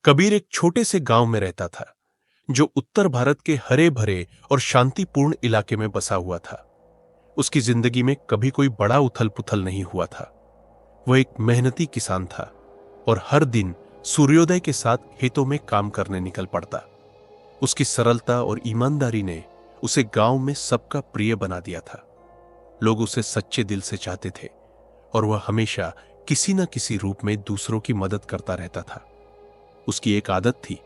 कबीर एक छोटे से गांव में रहता था जो उत्तर भारत के हरे भरे और शांतिपूर्ण इलाके में बसा हुआ था। उसकी जिंदगी में कभी कोई बड़ा उथल पुथल नहीं हुआ था। वह एक मेहनती किसान था और हर दिन सूर्योदय के साथ खेतों में काम करने निकल पड़ता। उसकी सरलता और ईमानदारी ने उसे गांव में सबका प्रिय बना दिया था। लोग उसे सच्चे दिल से चाहते थे और वह हमेशा किसी न किसी रूप में दूसरों की मदद करता रहता था। उसकी एक आदत थी,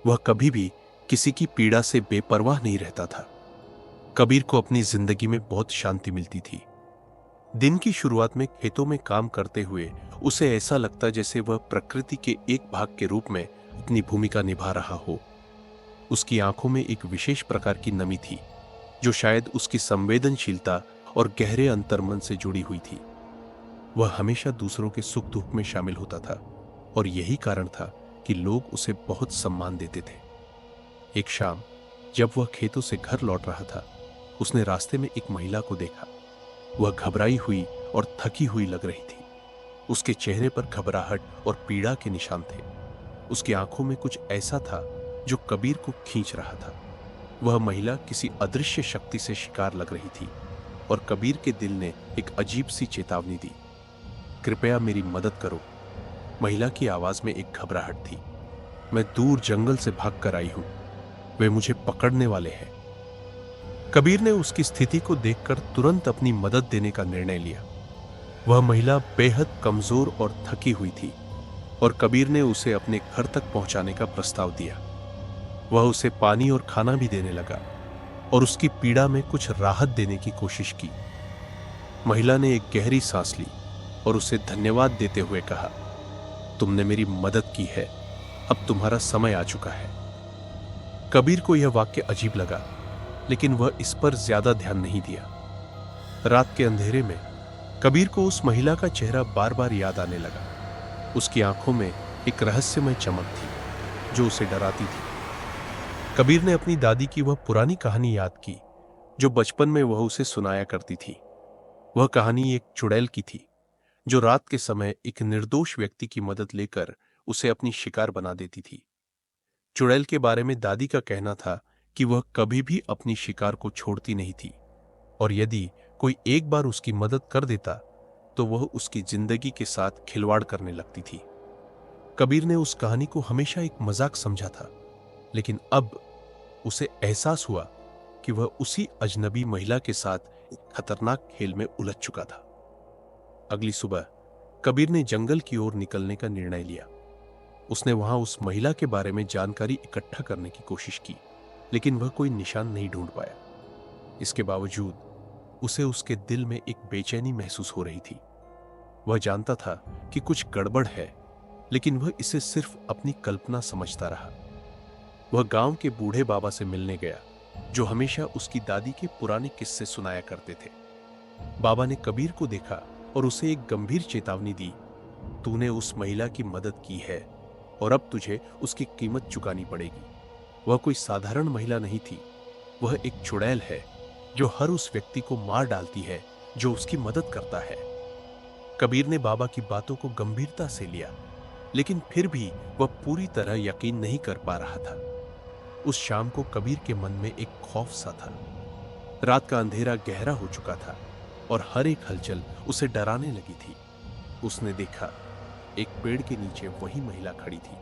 वह कभी भी किसी की पीड़ा से बेपरवाह नहीं रहता था। कबीर को अपनी जिंदगी में बहुत शांति मिलती थी। दिन की शुरुआत में खेतों में काम करते हुए उसे ऐसा लगता जैसे वह प्रकृति के एक भाग के रूप में अपनी भूमिका निभा रहा हो। उसकी आंखों में एक विशेष प्रकार की नमी थी जो शायद उसकी संवेदनशीलता और गहरे अंतर्मन से जुड़ी हुई थी। वह हमेशा दूसरों के सुख दुख में शामिल होता था और यही कारण था कि लोग उसे बहुत सम्मान देते थे। एक शाम जब वह खेतों से घर लौट रहा था, उसने रास्ते में एक महिला को देखा। वह घबराई हुई और थकी हुई लग रही थी। उसके चेहरे पर घबराहट और पीड़ा के निशान थे। उसकी आंखों में कुछ ऐसा था जो कबीर को खींच रहा था। वह महिला किसी अदृश्य शक्ति से शिकार लग रही थी और कबीर के दिल ने एक अजीब सी चेतावनी दी। कृपया मेरी मदद करो। महिला की आवाज में एक घबराहट थी। मैं दूर जंगल से भाग कर आई हूं, वे मुझे पकड़ने वाले हैं। कबीर ने उसकी स्थिति को देखकर तुरंत अपनी मदद देने का निर्णय लिया। वह महिला बेहद कमजोर और थकी हुई थी और कबीर ने उसे अपने घर तक पहुंचाने का प्रस्ताव दिया। वह उसे पानी और खाना भी देने लगा और उसकी पीड़ा में कुछ राहत देने की कोशिश की। महिला ने एक गहरी सांस ली और उसे धन्यवाद देते हुए कहा, तुमने मेरी मदद की है, अब तुम्हारा समय आ चुका है। कबीर को यह वाक्य अजीब लगा, लेकिन वह इस पर ज्यादा ध्यान नहीं दिया। रात के अंधेरे में कबीर को उस महिला का चेहरा बार बार याद आने लगा। उसकी आंखों में एक रहस्यमय चमक थी जो उसे डराती थी। कबीर ने अपनी दादी की वह पुरानी कहानी याद की जो बचपन में वह उसे सुनाया करती थी। वह कहानी एक चुड़ैल की थी जो रात के समय एक निर्दोष व्यक्ति की मदद लेकर उसे अपनी शिकार बना देती थी। चुड़ैल के बारे में दादी का कहना था कि वह कभी भी अपनी शिकार को छोड़ती नहीं थी और यदि कोई एक बार उसकी मदद कर देता तो वह उसकी जिंदगी के साथ खिलवाड़ करने लगती थी। कबीर ने उस कहानी को हमेशा एक मजाक समझा था, लेकिन अब उसे एहसास हुआ कि वह उसी अजनबी महिला के साथ एक खतरनाक खेल में उलझ चुका था। अगली सुबह कबीर ने जंगल की ओर निकलने का निर्णय लिया। उसने वहां उस महिला के बारे में जानकारी इकट्ठा करने की कोशिश की, लेकिन वह कोई निशान नहीं ढूंढ पाया। इसके बावजूद उसे उसके दिल में एक बेचैनी महसूस हो रही थी। वह जानता था कि कुछ गड़बड़ है, लेकिन वह इसे सिर्फ अपनी कल्पना समझता रहा। वह गांव के बूढ़े बाबा से मिलने गया जो हमेशा उसकी दादी के पुराने किस्से सुनाया करते थे। बाबा ने कबीर को देखा और उसे एक गंभीर चेतावनी दी, तूने उस महिला की मदद की है और अब तुझे उसकी कीमत चुकानी पड़ेगी। वह कोई साधारण महिला नहीं थी, वह एक चुड़ैल है जो हर उस व्यक्ति को मार डालती है जो उसकी मदद करता है। कबीर ने बाबा की बातों को गंभीरता से लिया, लेकिन फिर भी वह पूरी तरह यकीन नहीं कर पा रहा था। उस शाम को कबीर के मन में एक खौफ सा था। रात का अंधेरा गहरा हो चुका था और हर एक हलचल उसे डराने लगी थी। उसने देखा एक पेड़ के नीचे वही महिला खड़ी थी,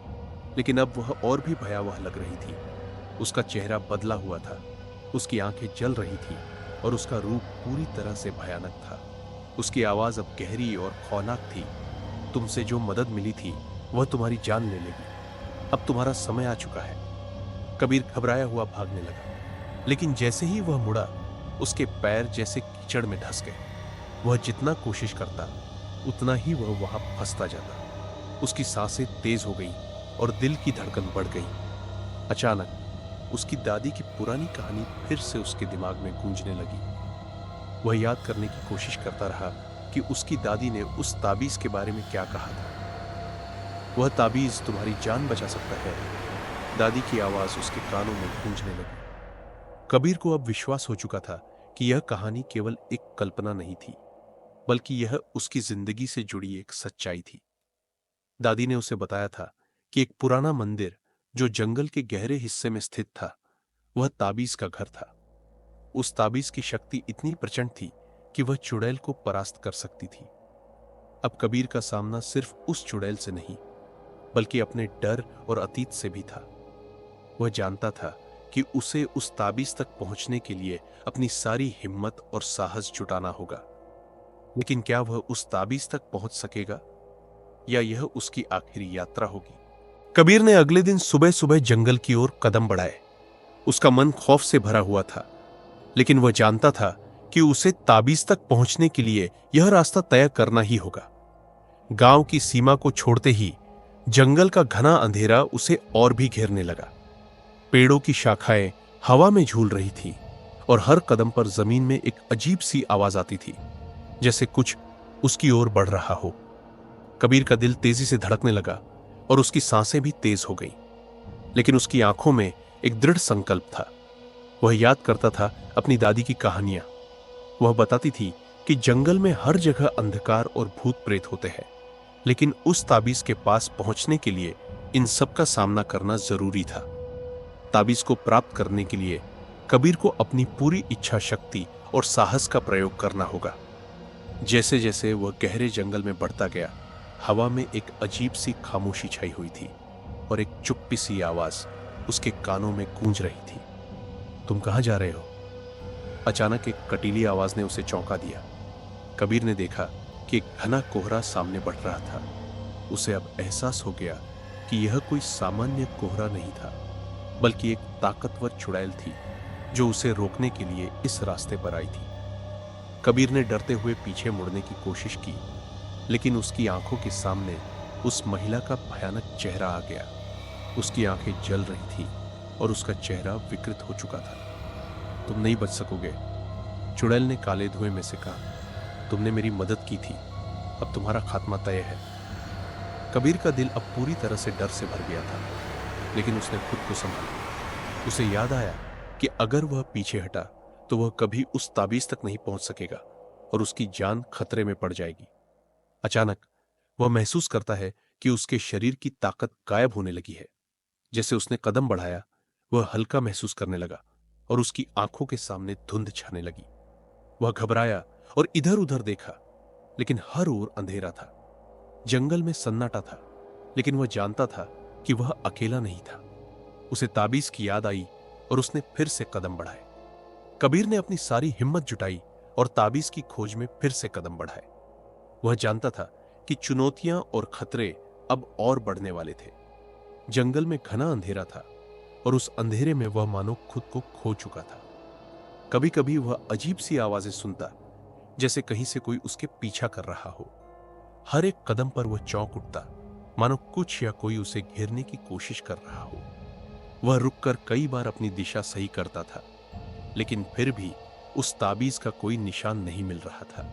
लेकिन अब वह और भी भयावह लग रही थी। उसका चेहरा बदला हुआ था, उसकी आंखें जल रही थी और उसका रूप पूरी तरह से भयानक था। उसकी आवाज अब गहरी और खौफनाक थी, तुमसे जो मदद मिली थी वह तुम्हारी जान ले लेगी, अब तुम्हारा समय आ चुका है। कबीर घबराया हुआ भागने लगा, लेकिन जैसे ही वह मुड़ा उसके पैर जैसे कीचड़ में धंस गए। वह जितना कोशिश करता उतना ही वह वहां फंसता जाता। उसकी सांसें तेज हो गई और दिल की धड़कन बढ़ गई। अचानक उसकी दादी की पुरानी कहानी फिर से उसके दिमाग में गूंजने लगी। वह याद करने की कोशिश करता रहा कि उसकी दादी ने उस ताबीज के बारे में क्या कहा था। वह ताबीज तुम्हारी जान बचा सकता है, दादी की आवाज उसके कानों में गूंजने लगी। कबीर को अब विश्वास हो चुका था कि यह कहानी केवल एक कल्पना नहीं थी, बल्कि यह उसकी जिंदगी से जुड़ी एक सच्चाई थी। दादी ने उसे बताया था कि एक पुराना मंदिर जो जंगल के गहरे हिस्से में स्थित था, वह ताबीज का घर था। उस ताबीज की शक्ति इतनी प्रचंड थी कि वह चुड़ैल को परास्त कर सकती थी। अब कबीर का सामना सिर्फ उस चुड़ैल से नहीं, बल्कि अपने डर और अतीत से भी था। वह जानता था कि उसे उस ताबीज तक पहुंचने के लिए अपनी सारी हिम्मत और साहस जुटाना होगा। लेकिन क्या वह उस ताबीज तक पहुंच सकेगा, या यह उसकी आखिरी यात्रा होगी? कबीर ने अगले दिन सुबह सुबह जंगल की ओर कदम बढ़ाए। उसका मन खौफ से भरा हुआ था, लेकिन वह जानता था कि उसे ताबीज तक पहुंचने के लिए यह रास्ता तय करना ही होगा। गांव की सीमा को छोड़ते ही जंगल का घना अंधेरा उसे और भी घेरने लगा। पेड़ों की शाखाएं हवा में झूल रही थीं और हर कदम पर जमीन में एक अजीब सी आवाज आती थी, जैसे कुछ उसकी ओर बढ़ रहा हो। कबीर का दिल तेजी से धड़कने लगा और उसकी सांसें भी तेज हो गईं। लेकिन उसकी आंखों में एक दृढ़ संकल्प था। वह याद करता था अपनी दादी की कहानियां। वह बताती थी कि जंगल में हर जगह अंधकार और भूत प्रेत होते हैं, लेकिन उस ताबीज के पास पहुंचने के लिए इन सब का सामना करना जरूरी था। ताबीज को प्राप्त करने के लिए कबीर को अपनी पूरी इच्छा शक्ति और साहस का प्रयोग करना होगा। जैसे जैसे वह गहरे जंगल में बढ़ता गया, हवा में एक अजीब सी खामोशी छाई हुई थी और एक चुप्पी सी आवाज उसके कानों में गूंज रही थी। तुम कहां जा रहे हो? अचानक एक कटीली आवाज ने उसे चौंका दिया। कबीर ने देखा कि एक घना कोहरा सामने बढ़ रहा था। उसे अब एहसास हो गया कि यह कोई सामान्य कोहरा नहीं था, बल्कि एक ताकतवर चुड़ैल थी जो उसे रोकने के लिए इस रास्ते पर आई थी। कबीर ने डरते हुए पीछे मुड़ने की कोशिश की, लेकिन उसकी आंखों के सामने उस महिला का भयानक चेहरा आ गया। उसकी आंखें जल रही थी और उसका चेहरा विकृत हो चुका था। तुम नहीं बच सकोगे, चुड़ैल ने काले धुएं में से कहा। तुमने मेरी मदद की थी, अब तुम्हारा खात्मा तय है। कबीर का दिल अब पूरी तरह से डर से भर गया था, लेकिन उसने खुद को संभाला। उसे याद आया कि अगर वह पीछे हटा तो वह कभी उस ताबीज तक नहीं पहुंच सकेगा और उसकी जान खतरे में पड़ जाएगी। अचानक वह महसूस करता है कि उसके शरीर की ताकत गायब होने लगी है। जैसे उसने कदम बढ़ाया, वह हल्का महसूस करने लगा और उसकी आंखों के सामने धुंध छाने लगी। वह घबराया और इधर उधर देखा, लेकिन हर ओर अंधेरा था। जंगल में सन्नाटा था, लेकिन वह जानता था कि वह अकेला नहीं था। उसे ताबीज की याद आई और उसने फिर से कदम बढ़ाए। कबीर ने अपनी सारी हिम्मत जुटाई और ताबीज की खोज में फिर से कदम बढ़ाए। वह जानता था कि चुनौतियां और खतरे अब और बढ़ने वाले थे। जंगल में घना अंधेरा था और उस अंधेरे में वह मानो खुद को खो चुका था। कभी कभी वह अजीब सी आवाजें सुनता, जैसे कहीं से कोई उसके पीछा कर रहा हो। हर एक कदम पर वह चौंक उठता, मानो कुछ या कोई उसे घेरने की कोशिश कर रहा हो। वह रुककर कई बार अपनी दिशा सही करता था, लेकिन फिर भी उस ताबीज का कोई निशान नहीं मिल रहा था।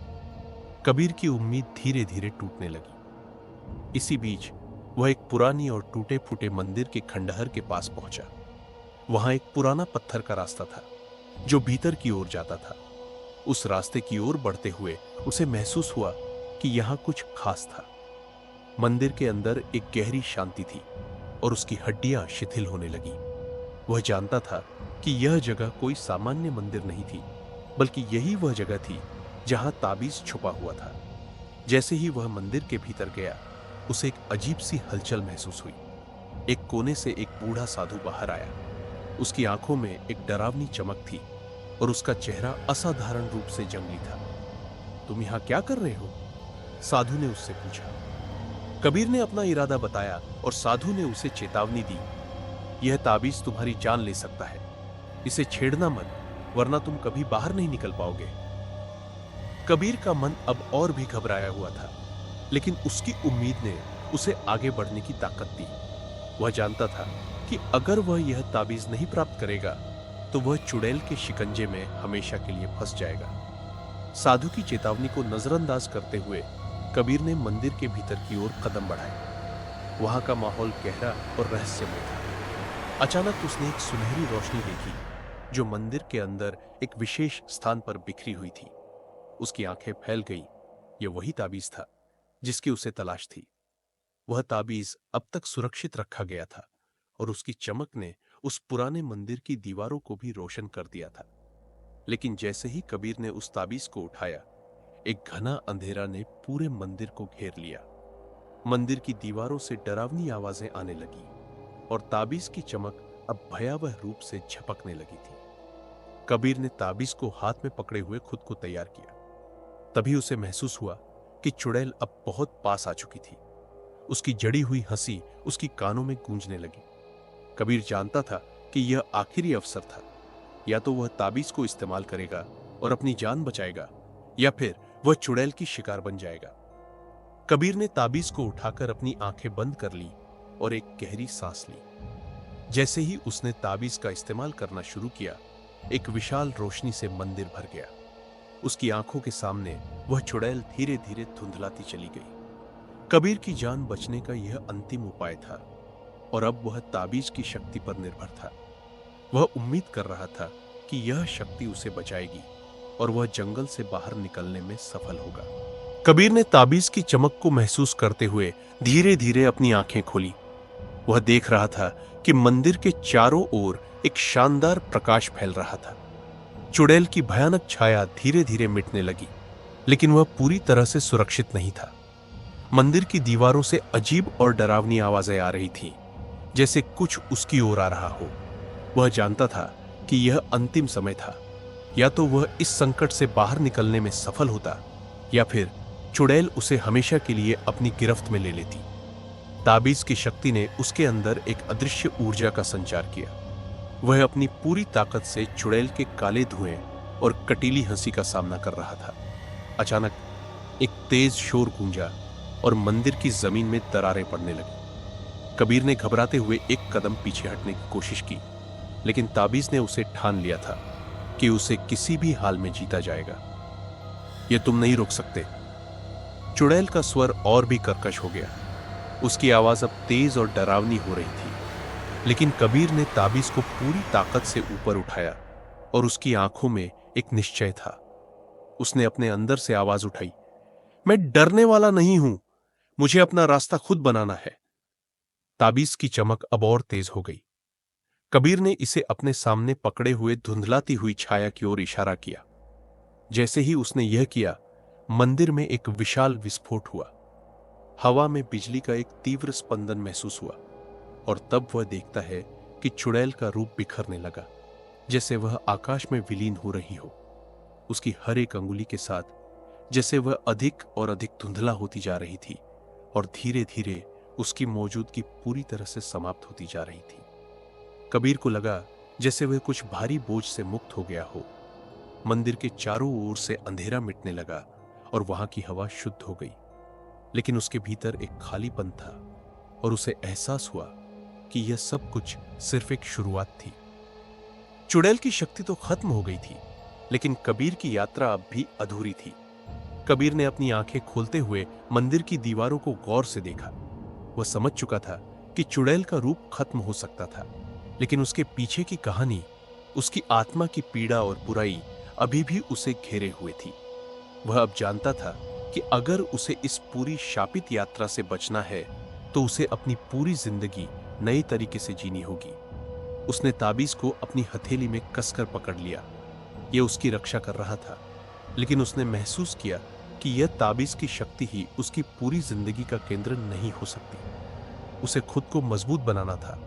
कबीर की उम्मीद धीरे धीरे टूटने लगी। इसी बीच वह एक पुरानी और टूटे फूटे मंदिर के खंडहर के पास पहुंचा। वहां एक पुराना पत्थर का रास्ता था जो भीतर की ओर जाता था। उस रास्ते की ओर बढ़ते हुए उसे महसूस हुआ कि यहां कुछ खास था। मंदिर के अंदर एक गहरी शांति थी और उसकी हड्डियां शिथिल होने लगी। वह जानता था कि यह जगह कोई सामान्य मंदिर नहीं थी, बल्कि यही वह जगह थी जहां ताबीज छुपा हुआ था। जैसे ही वह मंदिर के भीतर गया, उसे एक अजीब सी हलचल महसूस हुई। एक कोने से एक बूढ़ा साधु बाहर आया। उसकी आंखों में एक डरावनी चमक थी और उसका चेहरा असाधारण रूप से जंगली था। तुम यहां क्या कर रहे हो? साधु ने उससे पूछा। कबीर ने अपना इरादा बताया और साधु ने उसे चेतावनी दी। यह ताबीज तुम्हारी जान ले सकता है, इसे छेड़ना मत, वरना तुम कभी बाहर नहीं निकल पाओगे। कबीर का मन अब और भी घबराया हुआ था, लेकिन उसकी उम्मीद ने उसे आगे बढ़ने की ताकत दी। वह जानता था कि अगर वह यह ताबीज नहीं प्राप्त करेगा तो वह चुड़ैल के शिकंजे में हमेशा के लिए फंस जाएगा। साधु की चेतावनी को नजरअंदाज करते हुए कबीर ने मंदिर के भीतर की ओर कदम बढ़ाए। वहां का माहौल गहरा और रहस्यमय था। अचानक उसने एक सुनहरी रोशनी देखी जो मंदिर के अंदर एक विशेष स्थान पर बिखरी हुई थी। उसकी आंखें फैल गईं। यह वही ताबीज था जिसकी उसे तलाश थी। वह ताबीज अब तक सुरक्षित रखा गया था और उसकी चमक ने उस पुराने मंदिर की दीवारों को भी रोशन कर दिया था। लेकिन जैसे ही कबीर ने उस ताबीज को उठाया, एक घना अंधेरा ने पूरे मंदिर को घेर लिया। मंदिर की दीवारों से डरावनी आवाजें आने लगी और ताबीज की चमक अब भयावह रूप से झपकने लगी थी। कबीर ने ताबीज को हाथ में पकड़े हुए खुद को तैयार किया। तभी उसे महसूस हुआ कि चुड़ैल अब बहुत पास आ चुकी थी। उसकी जड़ी हुई हंसी उसकी कानों में गूंजने लगी। कबीर जानता था कि यह आखिरी अवसर था। या तो वह ताबीज को इस्तेमाल करेगा और अपनी जान बचाएगा, या फिर वह चुड़ैल की शिकार बन जाएगा। कबीर ने ताबीज को उठाकर अपनी आंखें बंद कर ली और एक गहरी सांस ली। जैसे ही उसने ताबीज का इस्तेमाल करना शुरू किया, एक विशाल रोशनी से मंदिर भर गया। उसकी आंखों के सामने वह चुड़ैल धीरे धीरे धुंधलाती चली गई। कबीर की जान बचने का यह अंतिम उपाय था और अब वह ताबीज की शक्ति पर निर्भर था। वह उम्मीद कर रहा था कि यह शक्ति उसे बचाएगी और वह जंगल से बाहर निकलने में सफल होगा। कबीर ने ताबीज की चमक को महसूस करते हुए धीरे धीरे अपनी आंखें खोली। वह देख रहा था कि मंदिर के चारों ओर एक शानदार प्रकाश फैल रहा था। चुड़ैल की भयानक छाया धीरे धीरे मिटने लगी, लेकिन वह पूरी तरह से सुरक्षित नहीं था। मंदिर की दीवारों से अजीब और डरावनी आवाजें आ रही थीं, जैसे कुछ उसकी ओर आ रहा हो। वह जानता था कि यह अंतिम समय था। या तो वह इस संकट से बाहर निकलने में सफल होता, या फिर चुड़ैल उसे हमेशा के लिए अपनी गिरफ्त में ले लेती। ताबीज की शक्ति ने उसके अंदर एक अदृश्य ऊर्जा का संचार किया। वह अपनी पूरी ताकत से चुड़ैल के काले धुएं और कटीली हंसी का सामना कर रहा था। अचानक एक तेज शोर गूंजा और मंदिर की जमीन में दरारें पड़ने लगी। कबीर ने घबराते हुए एक कदम पीछे हटने की कोशिश की, लेकिन ताबीज ने उसे ठान लिया था कि उसे किसी भी हाल में जीता जाएगा। यह तुम नहीं रोक सकते। चुड़ैल का स्वर और भी कर्कश हो गया। उसकी आवाज अब तेज और डरावनी हो रही थी। लेकिन कबीर ने ताबीज को पूरी ताकत से ऊपर उठाया और उसकी आंखों में एक निश्चय था। उसने अपने अंदर से आवाज उठाई, मैं डरने वाला नहीं हूं, मुझे अपना रास्ता खुद बनाना है। ताबीज की चमक अब और तेज हो गई। कबीर ने इसे अपने सामने पकड़े हुए धुंधलाती हुई छाया की ओर इशारा किया। जैसे ही उसने यह किया, मंदिर में एक विशाल विस्फोट हुआ। हवा में बिजली का एक तीव्र स्पंदन महसूस हुआ और तब वह देखता है कि चुड़ैल का रूप बिखरने लगा, जैसे वह आकाश में विलीन हो रही हो। उसकी हर एक अंगुली के साथ जैसे वह अधिक और अधिक धुंधला होती जा रही थी और धीरे धीरे उसकी मौजूदगी पूरी तरह से समाप्त होती जा रही थी। कबीर को लगा जैसे वह कुछ भारी बोझ से मुक्त हो गया हो। मंदिर के चारों ओर से अंधेरा मिटने लगा और वहां की हवा शुद्ध हो गई। लेकिन उसके भीतर एक खालीपन था और उसे एहसास हुआ कि यह सब कुछ सिर्फ एक शुरुआत थी। चुड़ैल की शक्ति तो खत्म हो गई थी, लेकिन कबीर की यात्रा अब भी अधूरी थी। कबीर ने अपनी आंखें खोलते हुए मंदिर की दीवारों को गौर से देखा। वह समझ चुका था कि चुड़ैल का रूप खत्म हो सकता था, लेकिन उसके पीछे की कहानी, उसकी आत्मा की पीड़ा और बुराई अभी भी उसे घेरे हुए थी। वह अब जानता था कि अगर उसे इस पूरी शापित यात्रा से बचना है, तो उसे अपनी पूरी जिंदगी नए तरीके से जीनी होगी। उसने ताबीज को अपनी हथेली में कसकर पकड़ लिया। यह उसकी रक्षा कर रहा था, लेकिन उसने महसूस किया कि यह ताबीज की शक्ति ही उसकी पूरी जिंदगी का केंद्र नहीं हो सकती। उसे खुद को मजबूत बनाना था,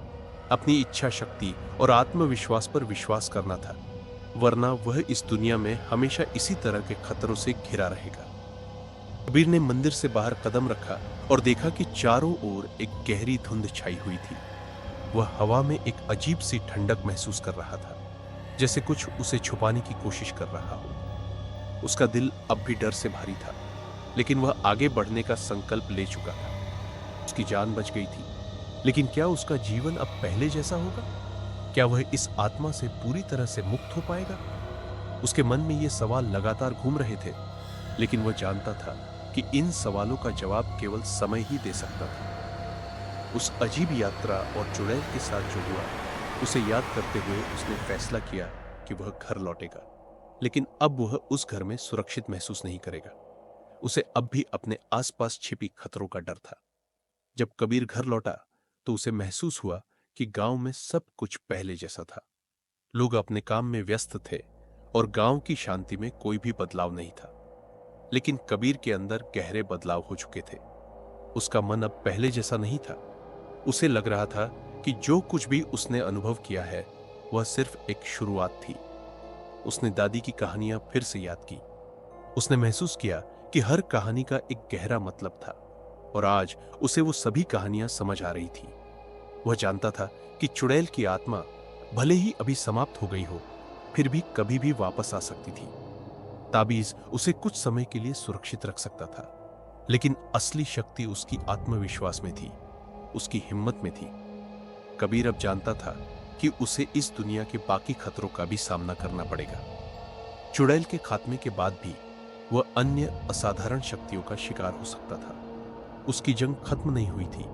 अपनी इच्छा शक्ति और आत्मविश्वास पर विश्वास करना था, वरना वह इस दुनिया में हमेशा इसी तरह के खतरों से घिरा रहेगा। कबीर ने मंदिर से बाहर कदम रखा और देखा कि चारों ओर एक गहरी धुंध छाई हुई थी। वह हवा में एक अजीब सी ठंडक महसूस कर रहा था, जैसे कुछ उसे छुपाने की कोशिश कर रहा हो। उसका दिल अब भी डर से भारी था, लेकिन वह आगे बढ़ने का संकल्प ले चुका था। उसकी जान बच गई थी, लेकिन क्या उसका जीवन अब पहले जैसा होगा? क्या वह इस आत्मा से पूरी तरह से मुक्त हो पाएगा? उसके मन में ये सवाल लगातार घूम रहे थे, लेकिन वह जानता था कि इन सवालों का जवाब केवल समय ही दे सकता था। उस अजीब यात्रा और चुड़ैल के साथ जो हुआ, उसे याद करते हुए उसने फैसला किया कि वह घर लौटेगा। लेकिन अब वह उस घर में सुरक्षित महसूस नहीं करेगा। उसे अब भी अपने आसपास छिपी खतरों का डर था। जब कबीर घर लौटा तो उसे महसूस हुआ कि गांव में सब कुछ पहले जैसा था। लोग अपने काम में व्यस्त थे और गांव की शांति में कोई भी बदलाव नहीं था। लेकिन कबीर के अंदर गहरे बदलाव हो चुके थे। उसका मन अब पहले जैसा नहीं था। उसे लग रहा था कि जो कुछ भी उसने अनुभव किया है वह सिर्फ एक शुरुआत थी। उसने दादी की कहानियां फिर से याद की। उसने महसूस किया कि हर कहानी का एक गहरा मतलब था और आज उसे वो सभी कहानियां समझ आ रही थी। वह जानता था कि चुड़ैल की आत्मा भले ही अभी समाप्त हो गई हो, फिर भी कभी भी वापस आ सकती थी। ताबीज उसे कुछ समय के लिए सुरक्षित रख सकता था, लेकिन असली शक्ति उसकी आत्मविश्वास में थी, उसकी हिम्मत में थी। कबीर अब जानता था कि उसे इस दुनिया के बाकी खतरों का भी सामना करना पड़ेगा। चुड़ैल के खात्मे के बाद भी वह अन्य असाधारण शक्तियों का शिकार हो सकता था। उसकी जंग खत्म नहीं हुई थी,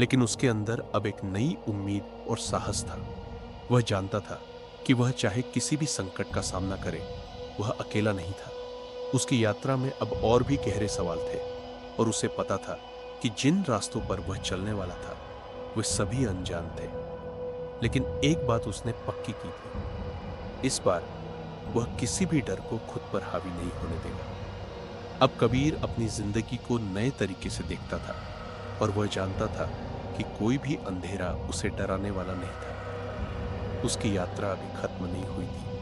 लेकिन उसके अंदर अब एक नई उम्मीद और साहस था। वह जानता था कि वह चाहे किसी भी संकट का सामना करे, वह अकेला नहीं था। उसकी यात्रा में अब और भी गहरे सवाल थे और उसे पता था कि जिन रास्तों पर वह चलने वाला था वे सभी अनजान थे। लेकिन एक बात उसने पक्की की थी, इस बार वह किसी भी डर को खुद पर हावी नहीं होने देगा। अब कबीर अपनी जिंदगी को नए तरीके से देखता था और वह जानता था कि कोई भी अंधेरा उसे डराने वाला नहीं था। उसकी यात्रा अभी खत्म नहीं हुई थी।